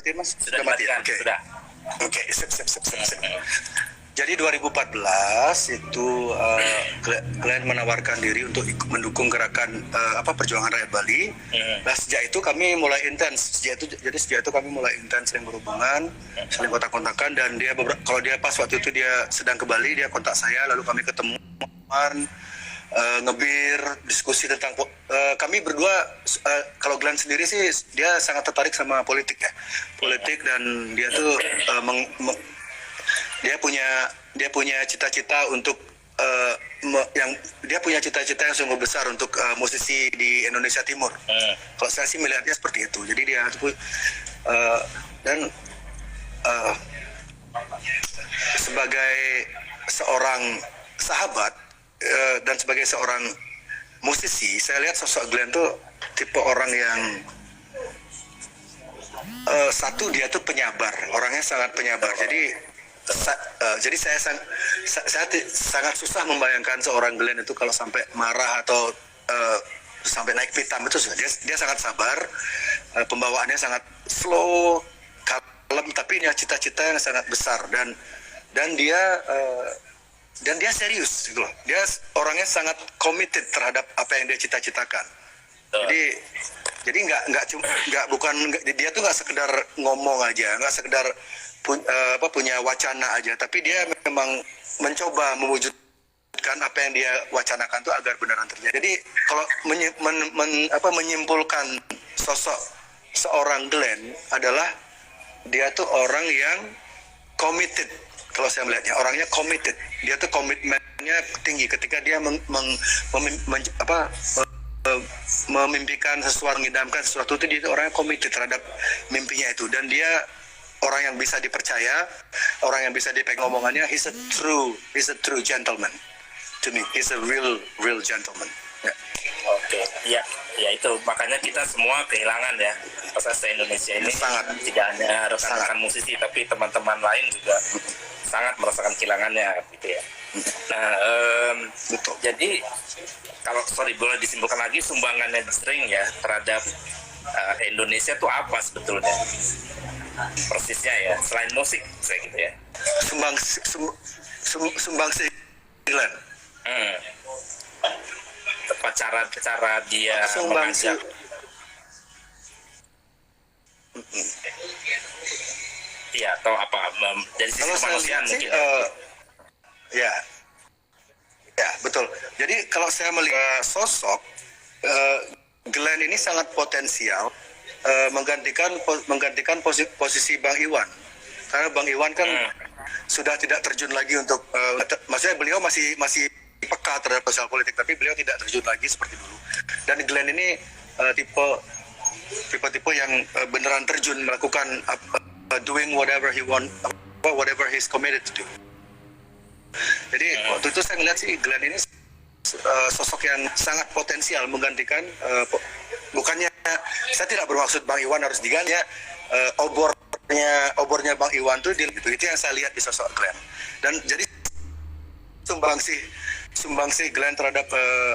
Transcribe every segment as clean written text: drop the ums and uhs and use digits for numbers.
dimatiin Mas? Sudah mati. Oke. Sudah. Oke, sip. Jadi 2014 itu Glenn menawarkan diri untuk mendukung gerakan perjuangan rakyat Bali. Nah sejak itu kami mulai intens. Sejak itu kami mulai intens saling berhubungan, saling kontak-kontakan, dan dia kalau dia pas waktu itu dia sedang ke Bali, dia kontak saya, lalu kami ketemuan, ngebir, diskusi tentang kami berdua. Kalau Glenn sendiri sih dia sangat tertarik sama politik ya, dan dia tuh dia punya cita-cita untuk dia punya cita-cita yang sungguh besar untuk musisi di Indonesia Timur. Kalau saya sih melihatnya seperti itu. Jadi dia dan sebagai seorang sahabat dan sebagai seorang musisi, saya lihat sosok Glenn tuh tipe orang yang satu, dia tuh penyabar, orangnya sangat penyabar. Jadi saya sangat susah membayangkan seorang Glenn itu kalau sampai marah atau sampai naik pitam itu. Dia sangat sabar, pembawaannya sangat slow, kalem, tapi punya cita-cita yang sangat besar, dan dia serius gitu loh. Dia orangnya sangat committed terhadap apa yang dia cita-citakan. Jadi dia tuh nggak sekedar ngomong aja, nggak sekedar punya wacana aja, tapi dia memang mencoba mewujudkan apa yang dia wacanakan tuh agar beneran terjadi. Jadi kalau menyimpulkan sosok seorang Glenn adalah dia tuh orang yang committed. Kalau saya melihatnya, orangnya committed. Dia tuh komitmennya tinggi ketika dia memimpikan sesuatu, mengidamkan sesuatu itu. Dia orangnya committed terhadap mimpinya itu, dan dia orang yang bisa dipercaya, orang yang bisa dipegang omongannya. He's a true gentleman to me. He's a real gentleman. Yeah. Oke, ya itu makanya kita semua kehilangan ya proses Indonesia ini. Sangat. Tidak hanya rekan-rekan musisi, tapi teman-teman lain juga sangat merasakan kehilangannya gitu ya. Nah, betul. Jadi kalau boleh disimpulkan lagi, sumbangannya String ya terhadap Indonesia itu apa sebetulnya persisnya ya, selain musik saya gitu ya. Sumbangsi Glenn. Cara dia mengajak. Iya, atau apa dari sisi kemanusiaan mungkin. Ya betul. Jadi kalau saya melihat sosok Glenn ini sangat potensial menggantikan posisi Bang Iwan, karena Bang Iwan kan sudah tidak terjun lagi untuk maksudnya beliau masih peka terhadap sosial politik, tapi beliau tidak terjun lagi seperti dulu. Dan Glenn ini tipe yang beneran terjun melakukan doing whatever he want, whatever he's committed to do. Jadi waktu itu saya melihat sih Glenn ini sosok yang sangat potensial menggantikan, bukannya saya tidak bermaksud Bang Iwan harus diganti, obornya Bang Iwan tuh itu yang saya lihat di sosok Glenn. Dan jadi sumbangsi Glenn terhadap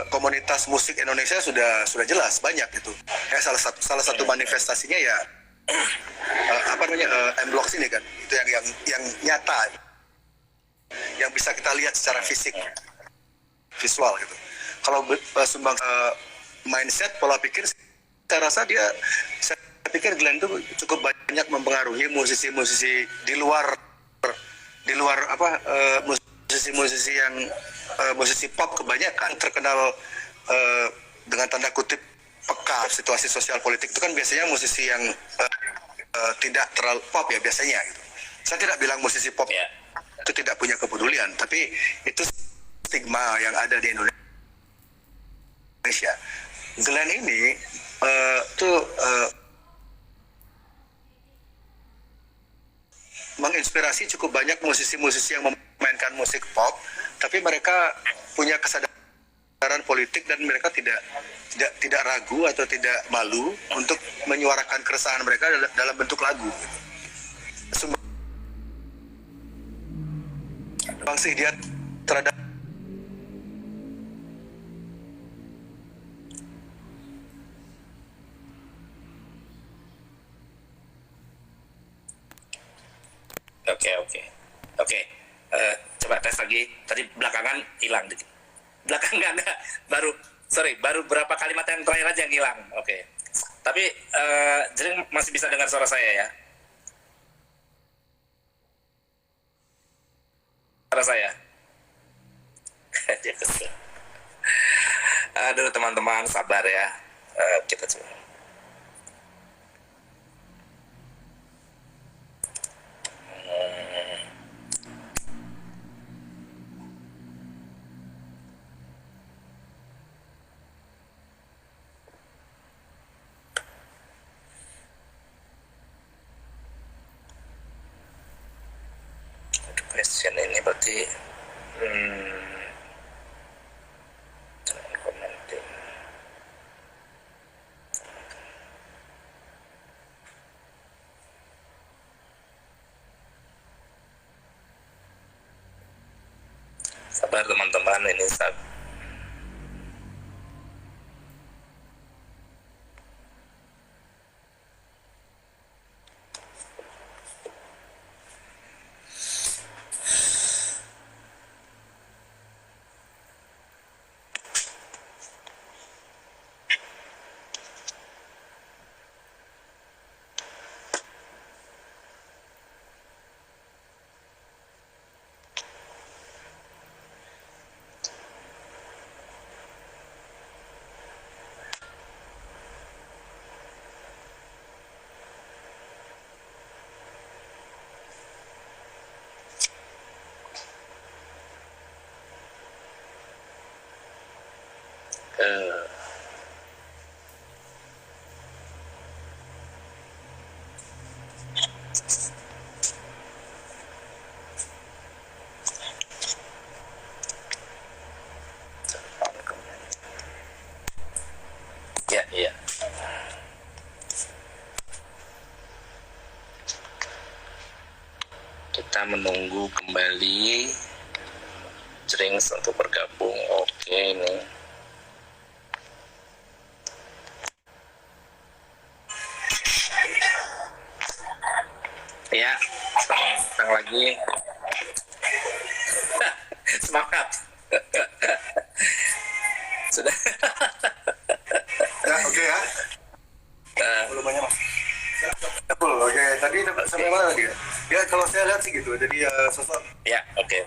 komunitas musik Indonesia sudah jelas banyak itu. Ya, salah satu manifestasinya ya M-Block ini kan, itu yang nyata, yang bisa kita lihat secara visual gitu. Kalau sumbang mindset, pola pikir, saya pikir Glenn itu cukup banyak mempengaruhi musisi-musisi di luar musisi-musisi yang musisi pop kebanyakan terkenal dengan tanda kutip peka situasi sosial politik. Itu kan biasanya musisi yang tidak terlalu pop ya biasanya gitu. Saya tidak bilang musisi pop itu tidak punya kepedulian, tapi itu stigma yang ada di Indonesia. Glenn ini menginspirasi cukup banyak musisi-musisi yang memainkan musik pop, tapi mereka punya kesadaran politik dan mereka tidak ragu atau tidak malu untuk menyuarakan keresahan mereka dalam bentuk lagu. Sumbangsi dia terhadap Oke, oke. Oke. Coba tes lagi. Tadi belakangan hilang dikit. Belakangan baru berapa kalimat yang terakhir aja yang hilang. Oke. Tapi Jering masih bisa dengar suara saya ya? Suara saya. Dia kesel. Aduh teman-teman sabar ya. Kita coba. Question ini berarti commenting. Sabar teman-teman, ini ya, iya. Kita menunggu kembali Jerings untuk bergabung. Oke, ini. Ya, datang lagi. Semangat. Sudah. Ya, oke ya. Belum banyak mas. Oke, tadi sampai mana tadi ya? Ya kalau saya lihat sih gitu, jadi sosok Ya, oke.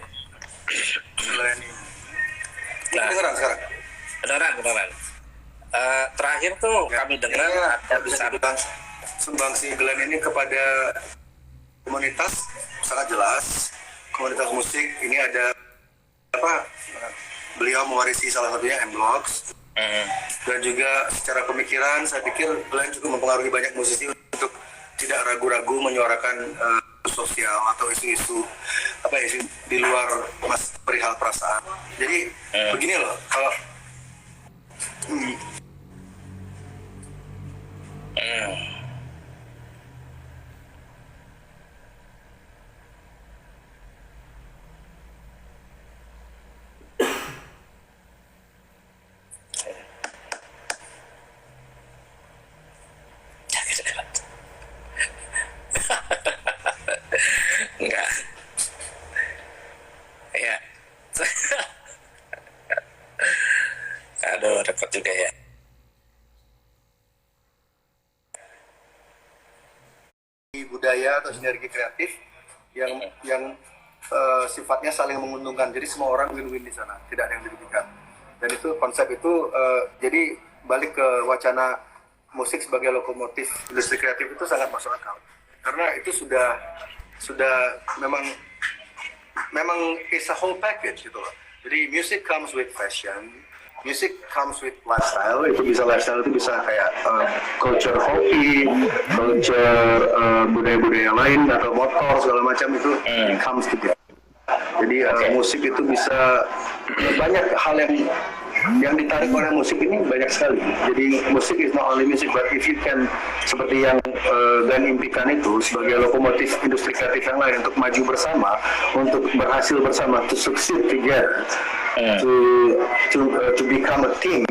melayani. Nah, Kedengeran sekarang? Beneran. Terakhir tuh kami dengar ada besar. Sumbangsi Glenn ini kepada komunitas sangat jelas. Komunitas musik ini ada apa? Beliau mewarisi salah satunya M-Blocks. Dan juga secara pemikiran saya pikir Glenn juga mempengaruhi banyak musisi untuk tidak ragu-ragu menyuarakan sosial atau isu-isu apa ya, isu di luar perihal perasaan. Jadi begini loh, kalau enggak. Ya. Aduh, repot juga ya. budaya atau sinergi kreatif yang sifatnya saling menguntungkan. Jadi semua orang win-win di sana, tidak ada yang dirugikan. Dan itu konsep itu jadi balik ke wacana musik sebagai lokomotif industri kreatif itu sangat masuk akal. Karena itu sudah memang is a whole package gitu loh. Jadi music comes with fashion, music comes with lifestyle. Itu bisa lifestyle itu bisa kayak culture hobi, culture budaya-budaya lain atau motor segala macam itu comes together. Jadi musik itu bisa banyak hal yang ditarik oleh musik ini banyak sekali. Jadi musik is not only music, but if you can seperti yang Glenn impikan itu sebagai lokomotif industri kreatif yang lain untuk maju bersama, untuk berhasil bersama, to succeed together, to become a team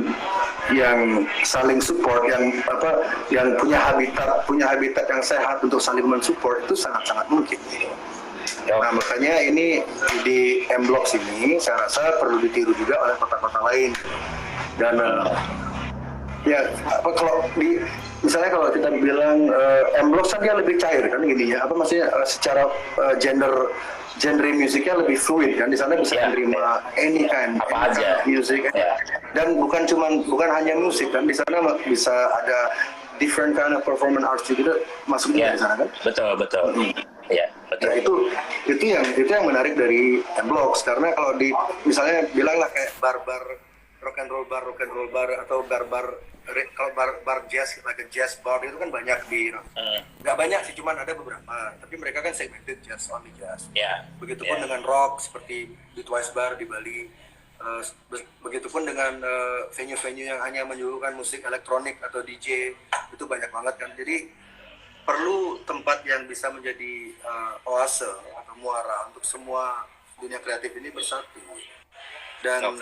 yang saling support, yang punya habitat yang sehat untuk saling mensupport, itu sangat-sangat mungkin. Nah makanya ini di M Block sini saya rasa perlu ditiru juga oleh kota-kota lain. Dan ya apa kalau di misalnya kalau kita bilang M Block kan dia lebih cair kan gini ya, apa maksudnya secara genre musiknya lebih fluid kan, di sana bisa menerima any kind of music kan? Dan bukan hanya musik kan, di sana bisa ada different kind of performance arts juga masuknya di sana kan. Betul. Ya, betul. Nah, itu yang menarik dari M Blocks, karena kalau di misalnya bilanglah kayak bar rock and roll bar atau kalau bar jazz kayak jazz bar itu kan banyak di nggak banyak sih, cuman ada beberapa, tapi mereka kan segmented jazz, only jazz. Begitupun dengan rock seperti di Twice Bar di Bali, begitupun dengan venue-venue yang hanya menyuguhkan musik elektronik atau DJ, itu banyak banget kan. Jadi perlu tempat yang bisa menjadi oase atau muara untuk semua dunia kreatif ini bersatu. Dan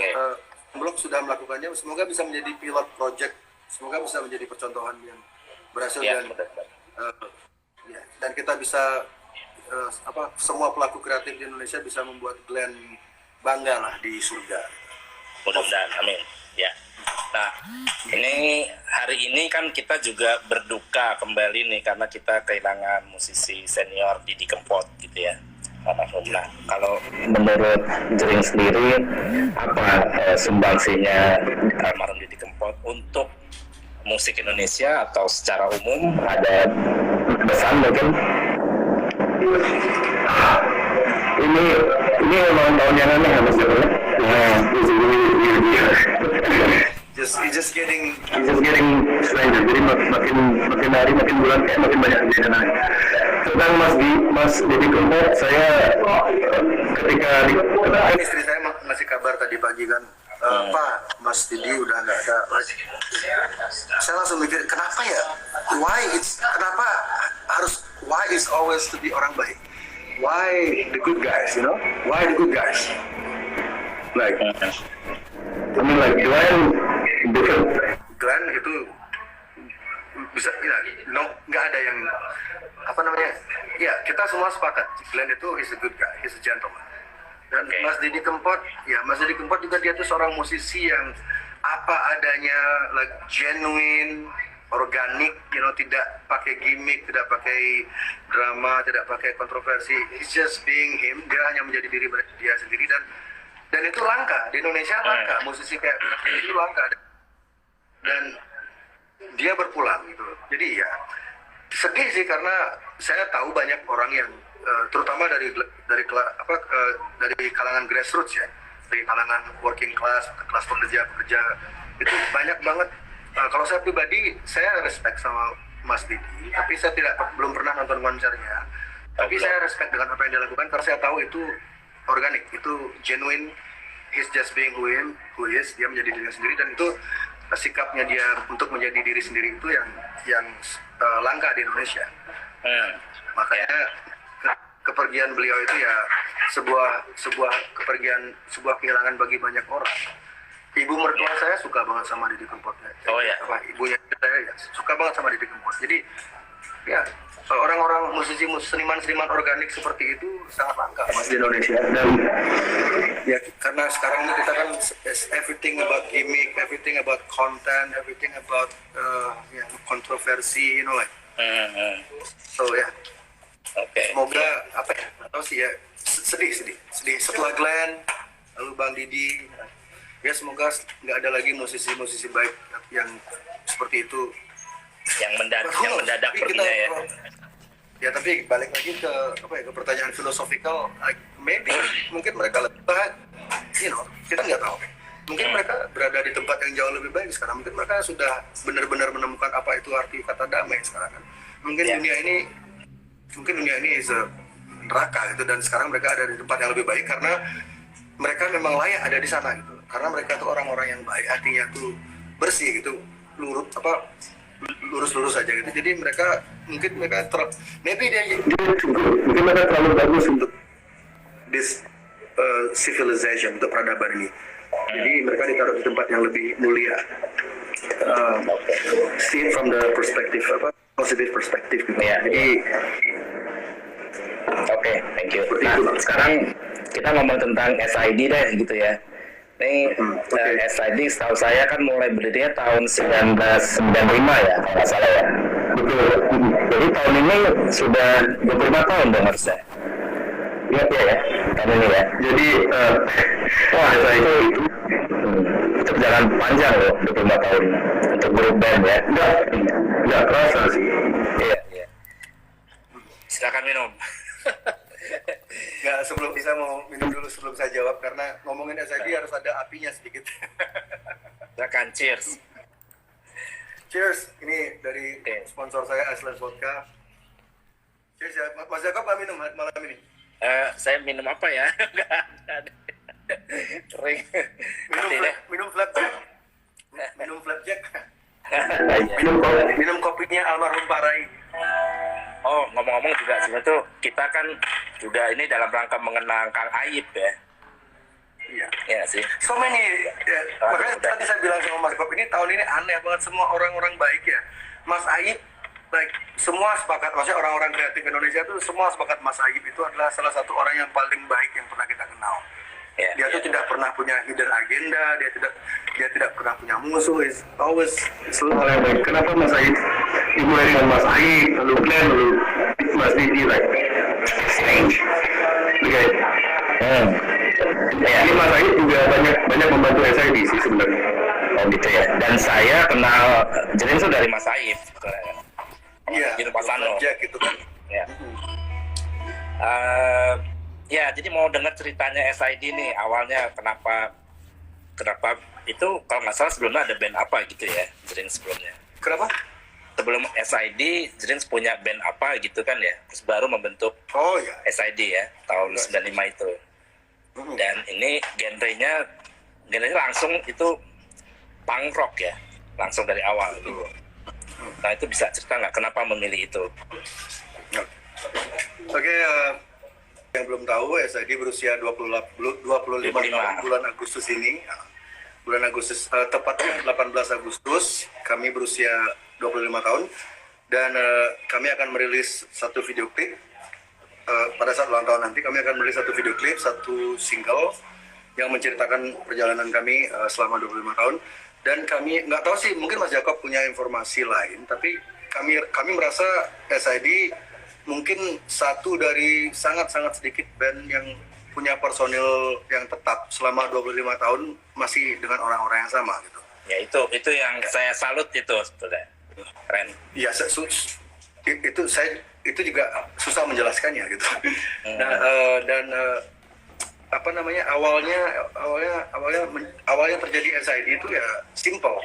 Blok sudah melakukannya, semoga bisa menjadi pilot project, semoga bisa menjadi percontohan yang berhasil dan kita bisa semua pelaku kreatif di Indonesia bisa membuat Glenn bangga lah di surga. Mudah-mudahan, amin. Ya. Nah, ini hari ini kan kita juga berduka kembali nih karena kita kehilangan musisi senior Didi Kempot gitu ya. Nah, kalau menurut Jering sendiri apa sumbangsinya almarhum Didi Kempot untuk musik Indonesia atau secara umum, ada pesan mungkin? Ini memang tahun yang aneh ya Mas Jero. Just getting stranger. Jadi makin hari makin bulan makin banyak kejadian. Tentang Mas Didi Kempot, saya ketika istri saya ngasih kabar tadi pagi kan, Pak, Mas Didi udah nggak ada lagi. Saya langsung mikir, kenapa ya? Why is always to be orang baik? Why the good guys, you know? Why the good guys? like Glenn itu bisa nggak ada yang apa namanya, ya kita semua sepakat Glenn itu is a good guy, is a gentleman. Dan Mas Didi Kempot juga dia tuh seorang musisi yang apa adanya, like genuine, organik, tidak pakai gimmick, tidak pakai drama, tidak pakai kontroversi. He's just being him. Dia hanya menjadi diri dia sendiri, dan itu langka di Indonesia, langka musisi kayak itu langka. Dan dia berpulang gitu. Jadi ya sedih sih, karena saya tahu banyak orang yang terutama dari kalangan grassroots ya, dari kalangan working class, kelas pekerja itu banyak banget. Kalau saya pribadi, saya respect sama Mas Didi, tapi saya belum pernah nonton konsernya. Tapi saya respect dengan apa yang dia lakukan, karena saya tahu itu organik, itu genuine. He's just being who he is. Dia menjadi dirinya sendiri, dan itu sikapnya dia untuk menjadi diri sendiri itu yang langka di Indonesia. Makanya kepergian beliau itu ya sebuah kehilangan bagi banyak orang. Ibu mertua saya suka banget sama Didi Kempot. Ibunya saya ya suka banget sama Didi Kempot. Jadi ya orang-orang musisi seniman organik seperti itu sangat langka Mas di Indonesia. Dan ya karena sekarang ini kita kan everything about gimmick, everything about content, everything about kontroversi, So ya. Semoga apa ya? Atau sih ya sedih. Setelah Glenn, lalu Bang Didi, ya semoga nggak ada lagi musisi baik yang seperti itu. Yang mendadak perginya ya. Ya tapi balik lagi ke pertanyaan filosofikal, mungkin mereka lebih baik, kita nggak tahu. Mungkin mereka berada di tempat yang jauh lebih baik sekarang. Mungkin mereka sudah benar-benar menemukan apa itu arti kata damai sekarang kan. Mungkin dunia ini is a neraka gitu, dan sekarang mereka ada di tempat yang lebih baik karena mereka memang layak ada di sana gitu. Karena mereka tuh orang-orang yang baik, hatinya tuh bersih gitu, lurus aja gitu. Jadi mungkin mereka terlalu bagus untuk this civilization, untuk peradaban ini. Jadi mereka ditaruh di tempat yang lebih mulia. See it from the positive perspective gitu. Jadi thank you. Nah, sekarang kita ngomong tentang SID deh gitu ya. Ini SID setahu saya kan mulai berdirinya tahun 1995 ya, kalau nggak salah ya. Betul. Jadi tahun ini sudah 25 tahun dong harusnya. Iya ya, tahun ini ya. Jadi Wah itu perjalanan panjang loh, 25 tahun untuk grup band ya. nggak kerasa sih. Iya, iya. Silakan minum. Nggak, sebelum bisa mau minum dulu sebelum saya jawab, karena ngomongin SID harus ada apinya sedikit. Silakan, cheers. Cheers, ini dari sponsor saya Iceland Vodka. Cheers ya, Mas Jakob nggak minum malam ini? Saya minum apa ya? Nggak ada. Kering. Minum flapjack. Minum flapjack. Iya. Minum kopinya almarhum Pak Rai. Oh, ngomong-ngomong juga sebenarnya tuh kita kan juga ini dalam rangka mengenang Kang Ayib ya. Iya. Iya sih. So many, ya, makanya tadi saya bilang sama Mas Jakob, ini tahun ini aneh banget, semua orang-orang baik ya. Mas Ayib, like, semua sepakat, maksudnya orang-orang kreatif Indonesia tuh semua sepakat Mas Ayib itu adalah salah satu orang yang paling baik yang pernah kita kenal. Yeah. Dia tuh tidak pernah punya hidden agenda, dia tidak pernah punya musuh, is always Selalu hal yang baik. Kenapa Mas Aid dimulai dengan Mas Aid, lalu Glenn, lalu Mas Didi, like strange. Oke. Ya. Ini Mas Aid juga banyak membantu SID sih sebenarnya. Oh gitu ya. Dan saya kenal Jering itu dari Mas Aib. iya, Gitu Pasano. aja gitu kan. Ya. Ya, jadi mau dengar ceritanya SID nih. Awalnya kenapa itu kalau nggak salah sebelumnya ada band apa gitu ya, Jering sebelumnya. Kenapa? Sebelum SID, Jering punya band apa gitu kan ya. Terus baru membentuk Oh ya. SID ya, tahun 95 itu. Dan ini genrenya langsung itu punk rock ya, langsung dari awal gitu. Nah itu bisa cerita nggak kenapa memilih itu? Oke, yang belum tahu, SID berusia 25 tahun bulan Agustus ini. Bulan Agustus, tepatnya 18 Agustus, kami berusia 25 tahun. Dan kami akan merilis satu video klip. Pada saat ulang tahun nanti, kami akan merilis satu video klip, satu single yang menceritakan perjalanan kami selama 25 tahun. Dan kami, nggak tahu sih, mungkin Mas Jakob punya informasi lain, tapi kami merasa SID mungkin satu dari sangat-sangat sedikit band yang punya personil yang tetap selama 25 tahun masih dengan orang-orang yang sama gitu. Ya itu yang saya salut itu sebetulnya. Keren. Iya, itu juga susah menjelaskannya gitu. Apa namanya, awalnya terjadi SID itu ya simple.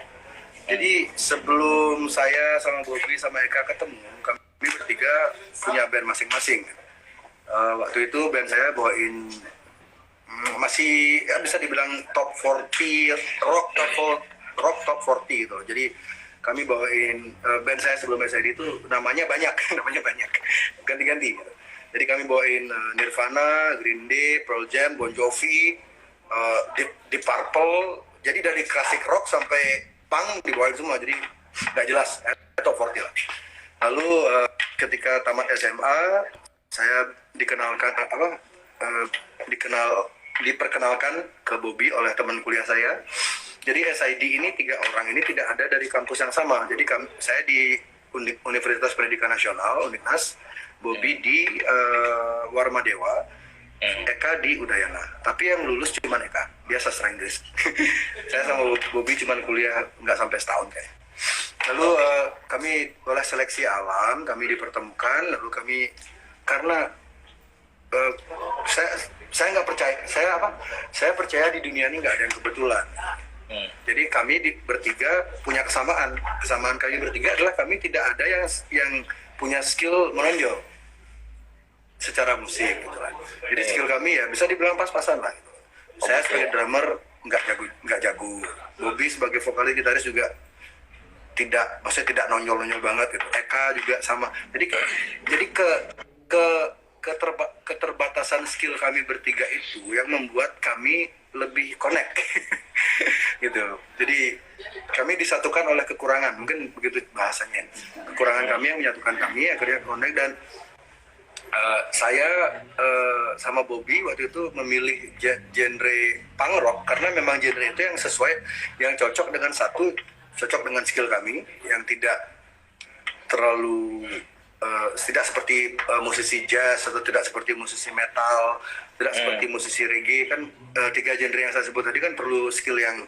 Jadi sebelum saya sama Bobby sama Eka ketemu, kami bertiga punya band masing-masing. Waktu itu band saya bawain masih ya bisa dibilang top 40 rock top 40 gitu. Jadi kami bawain band saya sebelum SID itu namanya banyak ganti-ganti gitu. Jadi kami bawain Nirvana, Green Day, Pearl Jam, Bon Jovi, Deep Purple. Jadi dari klasik rock sampai punk dibawain semua. Jadi nggak jelas, top 40 lah. Lalu ketika tamat SMA, saya diperkenalkan ke Bobby oleh teman kuliah saya. Jadi SID ini 3 orang ini tidak ada dari kampus yang sama. Jadi saya di Universitas Pendidikan Nasional, Uniknas, Bobby di Warmadewa, Eka di Udayana. Tapi yang lulus cuma Eka, dia sastra Inggris. Saya sama Bobby cuma kuliah nggak sampai setahun kayaknya. Lalu kami oleh seleksi alam, kami dipertemukan, lalu kami karena saya nggak percaya, saya percaya di dunia ini nggak ada yang kebetulan. Jadi kami bertiga punya kesamaan kami bertiga adalah kami tidak ada yang punya skill menonjol secara musik gitu lah. Jadi skill kami ya bisa dibilang pas-pasan lah gitu. Saya sebagai drummer nggak jago. Bobby sebagai vokalis gitaris juga maksudnya tidak nonjol banget gitu. Eka juga sama. Jadi keterbatasan skill kami bertiga itu yang membuat kami lebih connect gitu. Jadi kami disatukan oleh kekurangan, mungkin begitu bahasanya. Kekurangan kami yang menyatukan kami akhirnya connect. Dan Saya sama Bobby waktu itu memilih genre punk rock karena memang genre itu yang sesuai, yang cocok dengan skill kami yang tidak terlalu tidak seperti musisi jazz atau tidak seperti musisi metal, tidak seperti musisi reggae kan. Tiga genre yang saya sebut tadi kan perlu skill yang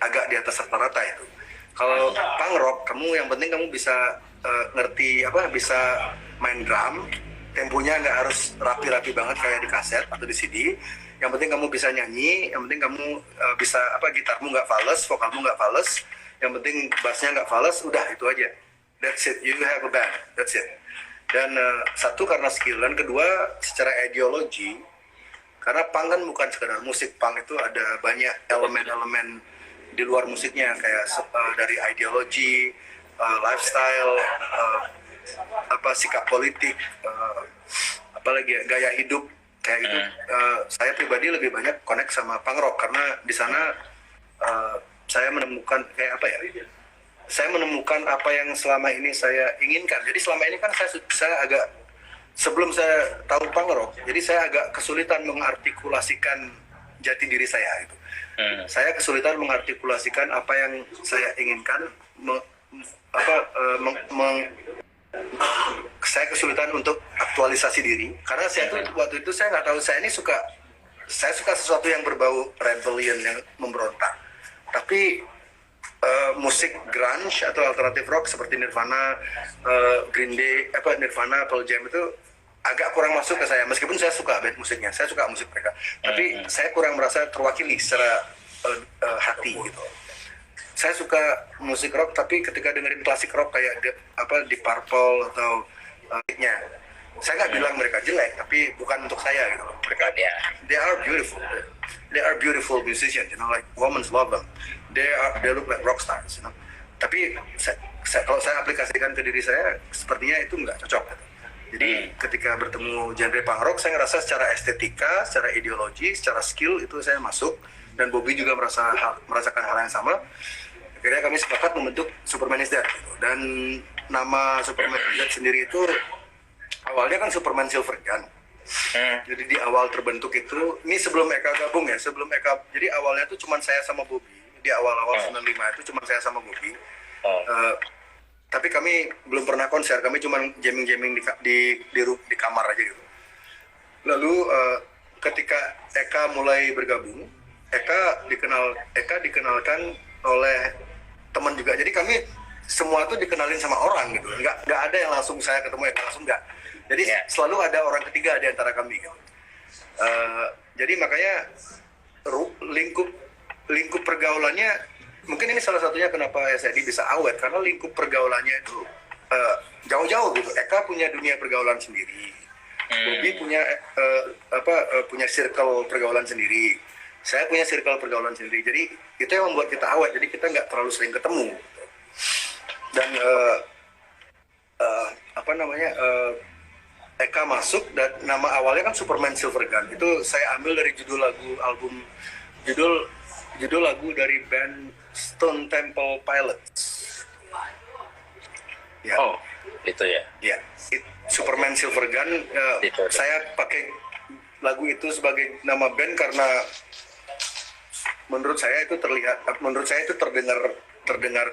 agak di atas rata-rata itu. Kalau punk rock, kamu yang penting kamu bisa ngerti bisa main drum, temponya nggak harus rapi-rapi banget kayak di kaset atau di CD. Yang penting kamu bisa nyanyi, yang penting kamu bisa gitarmu nggak fals, vokalmu nggak fals, yang penting bassnya nggak fals, udah itu aja. That's it, you have a band, that's it. Dan satu karena skill, dan kedua secara ideologi, karena punk kan bukan sekedar musik, punk itu ada banyak elemen-elemen di luar musiknya kayak dari ideologi, lifestyle, sikap politik, apalagi gaya hidup kayak gitu. Saya pribadi lebih banyak connect sama punk rock karena di sana saya menemukan saya menemukan apa yang selama ini saya inginkan. Jadi selama ini kan saya agak, sebelum saya tahu punk rock, jadi saya agak kesulitan mengartikulasikan jati diri saya itu. Saya kesulitan mengartikulasikan apa yang saya inginkan, saya kesulitan untuk aktualisasi diri karena waktu itu saya nggak tahu, saya suka sesuatu yang berbau rebellion, yang memberontak. Tapi musik grunge atau alternative rock seperti Nirvana, Green Day, Nirvana, Pearl Jam itu agak kurang masuk ke saya. Meskipun saya suka band musiknya, saya suka musik mereka, tapi saya kurang merasa terwakili secara hati gitu. Saya suka musik rock, tapi ketika dengerin klasik rock kayak di Purple atau saya nggak bilang mereka jelek, tapi bukan untuk saya gitu. Mereka they are beautiful musicians, like women love them. They look like rock stars, Tapi kalau saya aplikasikan ke diri saya, sepertinya itu nggak cocok. Gitu. Jadi ketika bertemu genre punk rock, saya ngerasa secara estetika, secara ideologi, secara skill itu saya masuk, dan Bobby juga merasakan hal yang sama. Akhirnya kami sepakat membentuk Superman is Dead. Gitu. Dan nama Superman is Dead sendiri itu awalnya kan Superman Silver Gun. Jadi di awal terbentuk itu, ini sebelum Eka gabung ya, jadi awalnya itu cuma saya sama Bobby. Di awal-awal 95 itu cuma saya sama Bobby. Tapi kami belum pernah konser, kami cuma jamming-jamming di kamar aja gitu. Lalu ketika Eka mulai bergabung, Eka dikenalkan oleh teman juga. Jadi kami semua tuh dikenalin sama orang gitu. Nggak ada yang langsung saya ketemu Eka langsung, nggak. Jadi selalu ada orang ketiga di antara kami gitu. Jadi makanya lingkup pergaulannya, mungkin ini salah satunya kenapa SID bisa awet, karena lingkup pergaulannya itu jauh-jauh gitu. Eka punya dunia pergaulan sendiri, Bobby punya circle pergaulan sendiri, saya punya circle pergaulan sendiri. Jadi itu yang membuat kita awet. Jadi kita nggak terlalu sering ketemu. Dan Eka masuk, dan nama awalnya kan Superman Silver Gun. Itu saya ambil dari judul lagu dari band Stone Temple Pilots. Ya. Oh, itu ya. Ya, Superman Silver Gun. Saya pakai lagu itu sebagai nama band karena menurut saya itu terdengar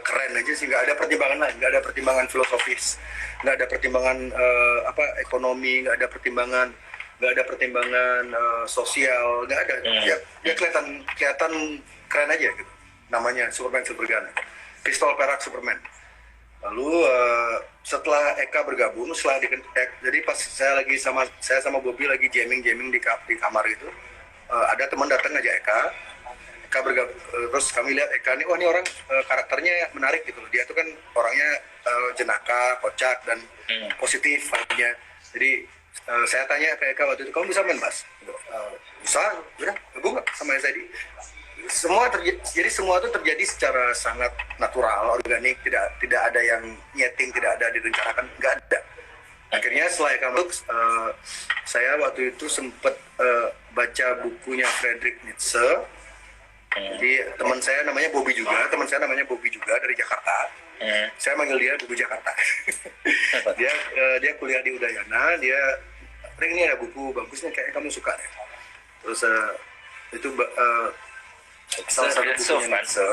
keren aja sih. Nggak ada pertimbangan lain, nggak ada pertimbangan filosofis, nggak ada pertimbangan ekonomi, nggak ada pertimbangan sosial, nggak ada. Ya kelihatan keren aja gitu. Namanya Superman Silver Gun, pistol perak Superman. Lalu setelah Eka bergabung, jadi pas saya sama Bobby lagi jamming di kamar itu, ada teman datang ngajak Eka bergabung, terus kami lihat Eka ini, ini orang karakternya menarik gitu. Dia tuh kan orangnya jenaka, kocak, dan positif artinya. Jadi saya tanya ke Eka waktu itu, kamu bisa main bass? Bisa, udah gabung sama SID. Jadi semua itu terjadi secara sangat natural, organik, tidak ada yang nyeting, tidak ada direncanakan, nggak ada. Akhirnya setelah Eka masuk, saya waktu itu sempat baca bukunya Friedrich Nietzsche, Jadi teman saya namanya Bobby juga dari Jakarta. Saya manggil dia Bobby Jakarta. dia kuliah di Udayana, dia Ring, ini ada buku bagus nih, kayaknya kamu suka deh. Terus itu salah satu bukunya Nietzsche.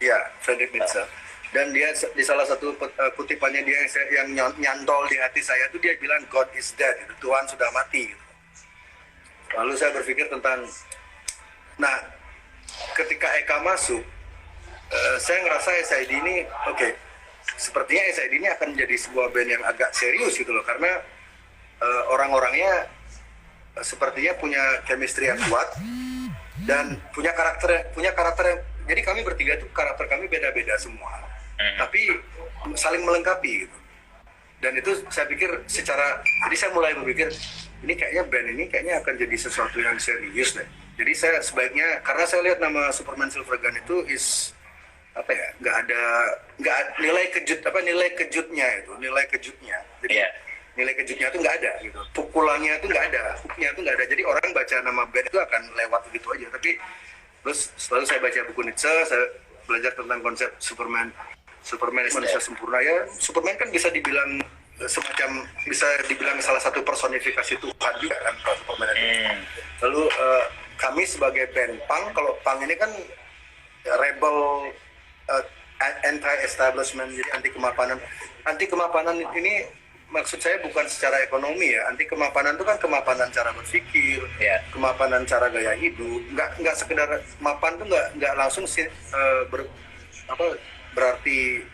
Ya, Friedrich Nietzsche. Dan dia di salah satu kutipannya dia yang nyantol di hati saya tuh, dia bilang God is dead, gitu. Tuhan sudah mati. Gitu. Lalu saya berpikir tentang, nah ketika Eka masuk, saya ngerasa SID ini, oke, sepertinya SID ini akan menjadi sebuah band yang agak serius gitu loh, karena orang-orangnya sepertinya punya chemistry yang kuat dan punya karakter yang, jadi kami bertiga itu karakter kami beda-beda semua, tapi saling melengkapi gitu. Dan itu saya pikir jadi saya mulai berpikir ini kayaknya band ini kayaknya akan jadi sesuatu yang serius deh. Jadi saya sebaiknya, karena saya lihat nama Superman Silver Gun itu apa ya, nggak ada nilai kejutnya. Jadi nilai kejutnya itu nggak ada gitu, pukulannya itu nggak ada, hooknya itu nggak ada. Jadi orang baca nama band itu akan lewat begitu aja. Tapi terus selalu saya baca buku Nietzsche, saya belajar tentang konsep Superman manusia sempurna. Ya Superman kan bisa dibilang salah satu personifikasi Tuhan juga kan kalau Superman itu. Lalu kami sebagai band punk, kalau punk ini kan rebel, anti-establishment, jadi anti kemapanan ini maksud saya bukan secara ekonomi ya. Anti kemapanan itu kan kemapanan cara berpikir, kemapanan cara gaya hidup. Nggak sekedar mapan tuh nggak langsung berarti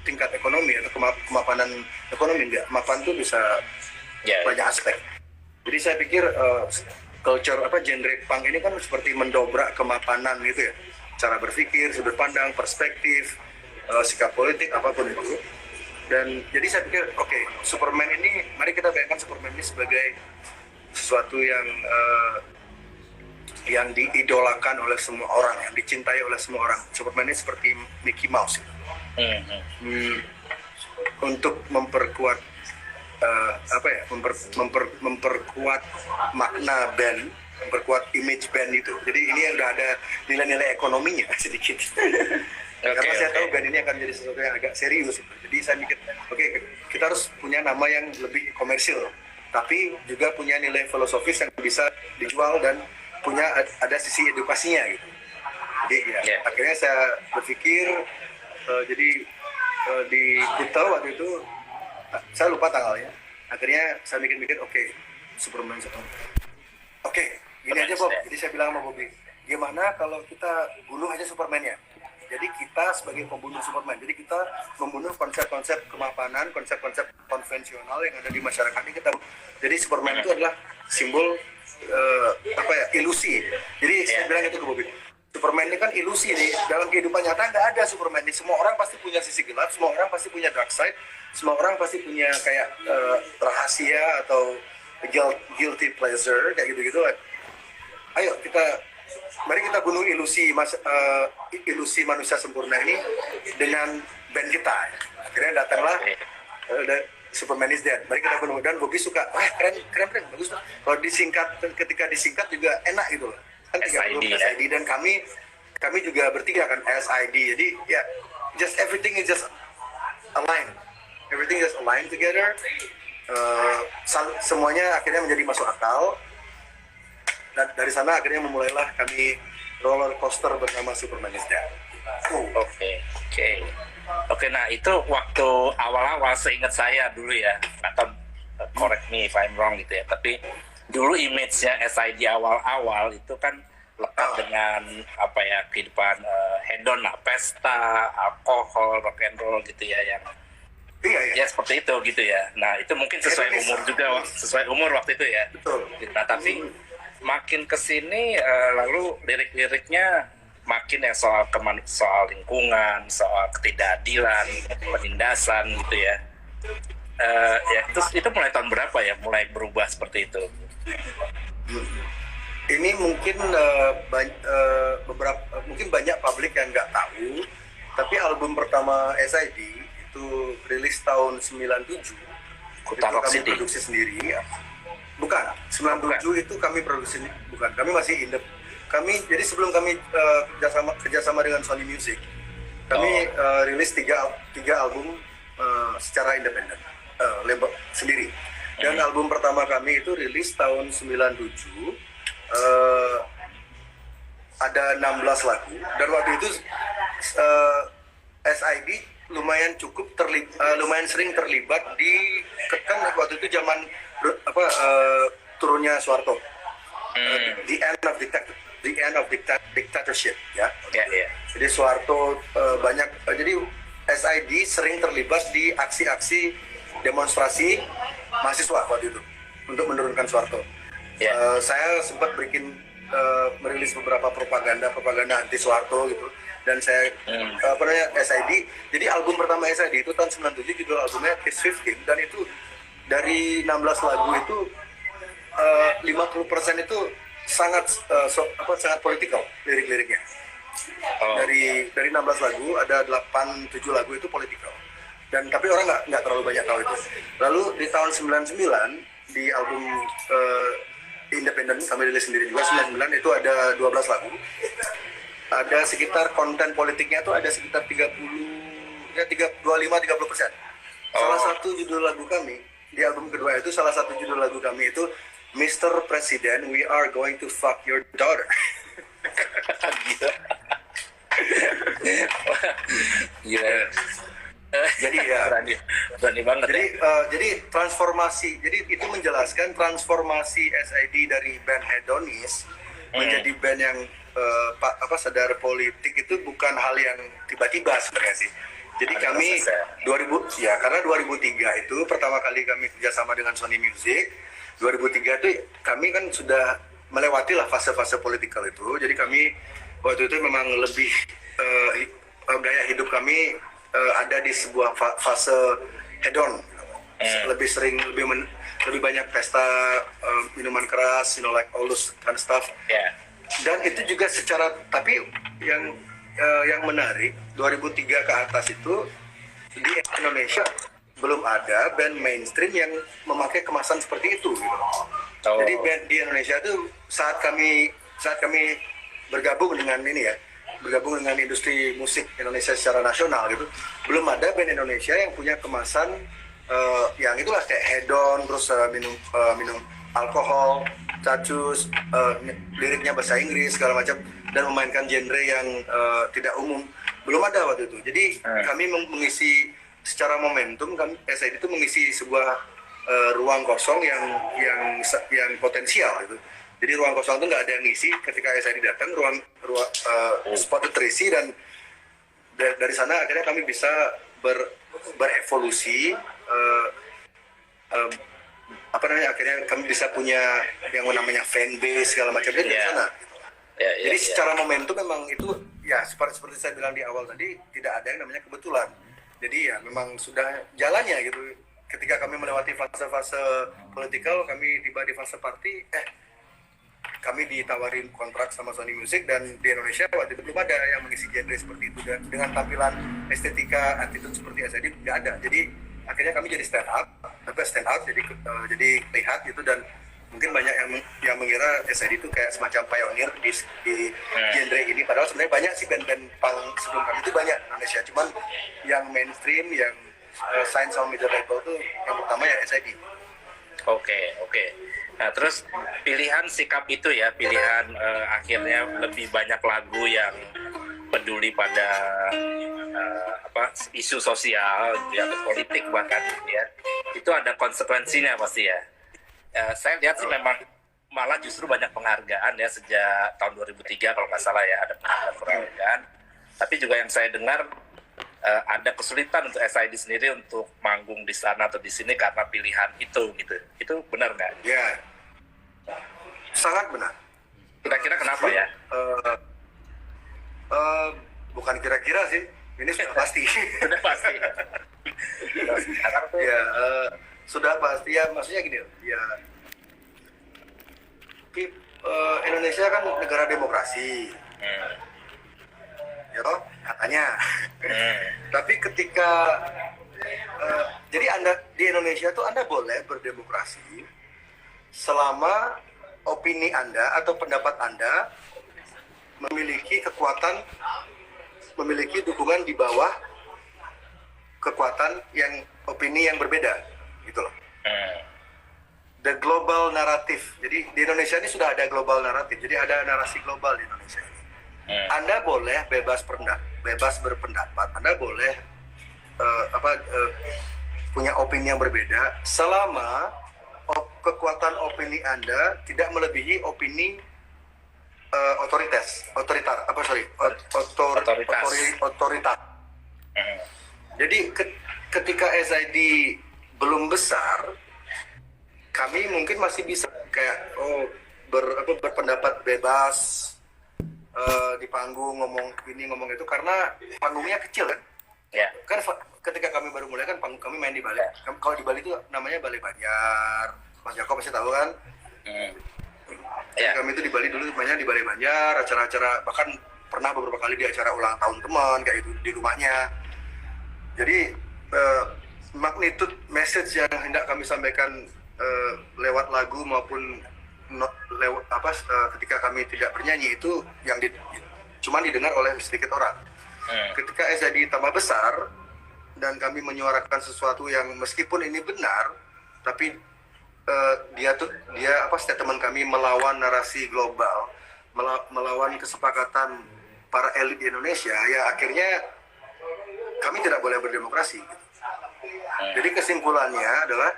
tingkat ekonomi atau kemapanan ekonomi. Enggak, mapan tuh bisa banyak aspek. Jadi saya pikir genre punk ini kan seperti mendobrak kemapanan gitu ya, cara berpikir, sudut pandang, perspektif, sikap politik, apapun itu. Dan jadi saya pikir Superman ini, mari kita bayangkan Superman ini sebagai sesuatu yang diidolakan oleh semua orang, yang dicintai oleh semua orang. Superman ini seperti Mickey Mouse gitu. Untuk memperkuat memperkuat makna band, memperkuat image band itu. Jadi ini udah ada nilai-nilai ekonominya sedikit. Karena saya tahu band ini akan jadi sesuatu yang agak serius. Jadi saya mikir, kita harus punya nama yang lebih komersil, tapi juga punya nilai filosofis yang bisa dijual dan ada sisi edukasinya gitu. Jadi akhirnya saya berpikir, di Kuta waktu itu, saya lupa tanggalnya. Akhirnya saya mikir-mikir, Superman. Gini aja Bob. Jadi saya bilang sama Bobby, gimana kalau kita bunuh aja Superman-nya? Jadi kita sebagai pembunuh Superman. Jadi kita membunuh konsep-konsep kemapanan, konsep-konsep konvensional yang ada di masyarakat ini. Jadi Superman itu adalah simbol ilusi. Jadi saya bilang itu ke Bobby. Superman ini kan ilusi nih, dalam kehidupan nyata nggak ada Superman. Semua orang pasti punya sisi gelap, semua orang pasti punya dark side, semua orang pasti punya kayak rahasia atau guilty pleasure kayak gitu-gitu. Ayo mari kita bunuh ilusi manusia sempurna ini dengan band kita. Akhirnya datanglah Superman is Dead. Mari kita bunuh, dan Bobby suka, keren, bagus. Kalau ketika disingkat juga enak gitu loh. Kan SID dan kami juga bertiga kan SID. Jadi everything is just aligned together. Semuanya akhirnya menjadi masuk akal. Dan dari sana akhirnya memulailah kami roller coaster bernama Superman is Dead. Oke, nah itu waktu awal-awal seingat saya dulu ya, atau correct me if I'm wrong gitu ya, tapi dulu image-nya SID awal-awal itu kan lekat dengan kehidupan hedon lah, pesta, alkohol, rock and roll gitu ya, yang ya seperti itu gitu ya. Nah itu mungkin sesuai umur juga, sesuai umur waktu itu ya. Betul. Nah tapi makin kesini lalu lirik-liriknya makin ya soal lingkungan, soal ketidakadilan, penindasan gitu ya. Itu mulai tahun berapa ya mulai berubah seperti itu? Ini mungkin mungkin banyak publik yang nggak tahu, tapi album pertama SID itu rilis tahun 97. Kutarok kami City. Produksi sendiri ya. Bukan, 97 itu kami produksi, bukan. Kami masih jadi sebelum kami kerjasama dengan Sony Music, kami rilis tiga album secara independen, label sendiri. Dan album pertama kami itu rilis tahun 97, ada 16 lagu. Dan waktu itu SID lumayan lumayan sering terlibat di, kan waktu itu zaman turunnya Soeharto, the end of dictatorship, ya. Jadi Soeharto jadi SID sering terlibat di aksi-aksi demonstrasi mahasiswa waktu itu untuk menurunkan Soeharto. Saya sempat merilis beberapa propaganda anti Soeharto gitu, dan saya SID. Jadi album pertama SID itu tahun 97, judul albumnya Peace 15, dan itu dari 16 lagu itu 50% itu sangat politikal lirik-liriknya. Dari 16 lagu ada 8-7 lagu itu politikal. Dan tapi orang nggak terlalu banyak tahu itu. Lalu di tahun 99 di album independen kami rilis sendiri juga, 99 itu ada 12 lagu. Ada sekitar konten politiknya tuh ada sekitar 25-30%. Salah satu judul lagu kami di album kedua itu, salah satu judul lagu kami itu Mr. President, we are going to fuck your daughter. Gila. Jadi ya berani banget. Jadi transformasi, jadi itu menjelaskan transformasi SID dari band hedonis menjadi band yang sadar politik itu bukan hal yang tiba-tiba sebenarnya sih. Jadi kami 2000 karena 2003 itu pertama kali kami kerjasama dengan Sony Music. 2003 itu kami kan sudah melewati lah fase-fase politikal itu. Jadi kami waktu itu memang lebih gaya hidup kami ada di sebuah fase hedon, lebih sering lebih banyak pesta, minuman keras, like all those kind of stuff. Dan itu juga tapi yang menarik 2003 ke atas itu di Indonesia belum ada band mainstream yang memakai kemasan seperti itu gitu. Jadi band di Indonesia itu saat kami bergabung dengan industri musik Indonesia secara nasional gitu, belum ada band Indonesia yang punya kemasan yang itulah kayak hedon, terus minum alkohol, cacus, liriknya bahasa Inggris segala macam, dan memainkan genre yang tidak umum, belum ada waktu itu. Jadi kami mengisi secara momentum, SID itu mengisi sebuah ruang kosong yang potensial gitu. Jadi ruang kosong itu nggak ada yang ngisi. Ketika SID datang, ruang spot itu terisi, dan dari sana akhirnya kami bisa berevolusi. Akhirnya kami bisa punya yang namanya fanbase segala macam dari sana. Jadi secara momentum memang itu ya seperti saya bilang di awal tadi, tidak ada yang namanya kebetulan. Jadi ya memang sudah jalannya gitu. Ketika kami melewati fase-fase politikal, kami tiba di fase party, kami ditawarin kontrak sama Sony Music, dan di Indonesia waktu itu belum ada yang mengisi genre seperti itu, dan dengan tampilan estetika attitude seperti SID tidak ada. Jadi akhirnya kami jadi stand out, jadi lihat gitu, dan mungkin banyak yang mengira SID itu kayak semacam pioneer di genre ini, padahal sebenarnya banyak sih band-band punk sebelum kami itu banyak di Indonesia, cuman yang mainstream, yang sign sama major label itu yang pertama ya SID. Oke. Nah, terus pilihan sikap itu ya, pilihan akhirnya lebih banyak lagu yang peduli pada isu sosial, ya, politik bahkan ya. Itu ada konsekuensinya pasti ya. Saya lihat sih memang malah justru banyak penghargaan ya sejak tahun 2003 kalau nggak salah ya, ada penghargaan. Tapi juga yang saya dengar ada kesulitan untuk SID sendiri untuk manggung di sana atau di sini karena pilihan itu gitu. Itu benar nggak? Ya, sangat benar. Kira-kira kenapa ya? Bukan kira-kira sih, ini sudah pasti. Sudah pasti. Sudah pasti ya, maksudnya gini ya. Indonesia kan negara demokrasi. Ya toh, katanya. Tapi ketika jadi Anda di Indonesia tuh Anda boleh berdemokrasi selama opini Anda atau pendapat Anda memiliki kekuatan, memiliki dukungan di bawah kekuatan yang opini yang berbeda, gitu loh. The global narrative. Jadi di Indonesia ini sudah ada global naratif. Jadi ada narasi global di Indonesia ini. Anda boleh bebas berpendapat. Anda boleh punya opini yang berbeda selama kekuatan opini Anda tidak melebihi opini otoritas. Jadi ketika SID belum besar, kami mungkin masih bisa kayak berpendapat bebas di panggung, ngomong ini ngomong itu, karena panggungnya kecil kan. Ya. Kan ketika kami baru mulai kan panggung kami main di Bali. Kalau di Bali itu namanya Balai Banjar. Mas Joko pasti tahu kan. Ya. Kami itu di Bali dulu mainnya di Balai Banjar, acara-acara, bahkan pernah beberapa kali di acara ulang tahun teman kayak itu di rumahnya. Jadi magnitude message yang hendak kami sampaikan lewat lagu maupun ketika kami tidak bernyanyi itu yang cuma didengar oleh sedikit orang. Ketika SID tambah besar dan kami menyuarakan sesuatu yang meskipun ini benar, tapi statement kami melawan narasi global, melawan kesepakatan para elit di Indonesia, ya akhirnya kami tidak boleh berdemokrasi. Gitu. Jadi kesimpulannya adalah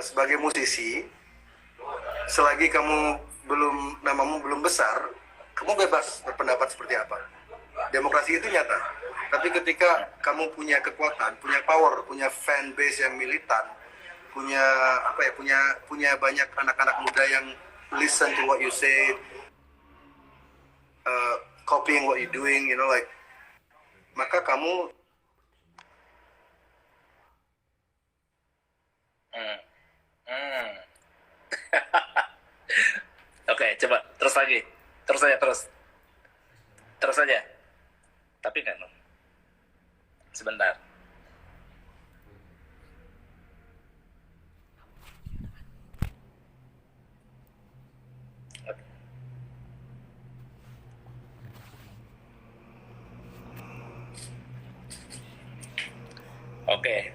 sebagai musisi, selagi namamu belum besar, kamu bebas berpendapat seperti apa. Demokrasi itu nyata. Tapi ketika kamu punya kekuatan, punya power, punya fan base yang militan, punya banyak anak-anak muda yang listen to what you say, copying what you doing, maka kamu Oke, coba terus lagi. Terus aja, terus aja. Tapi kan sebentar. Oke.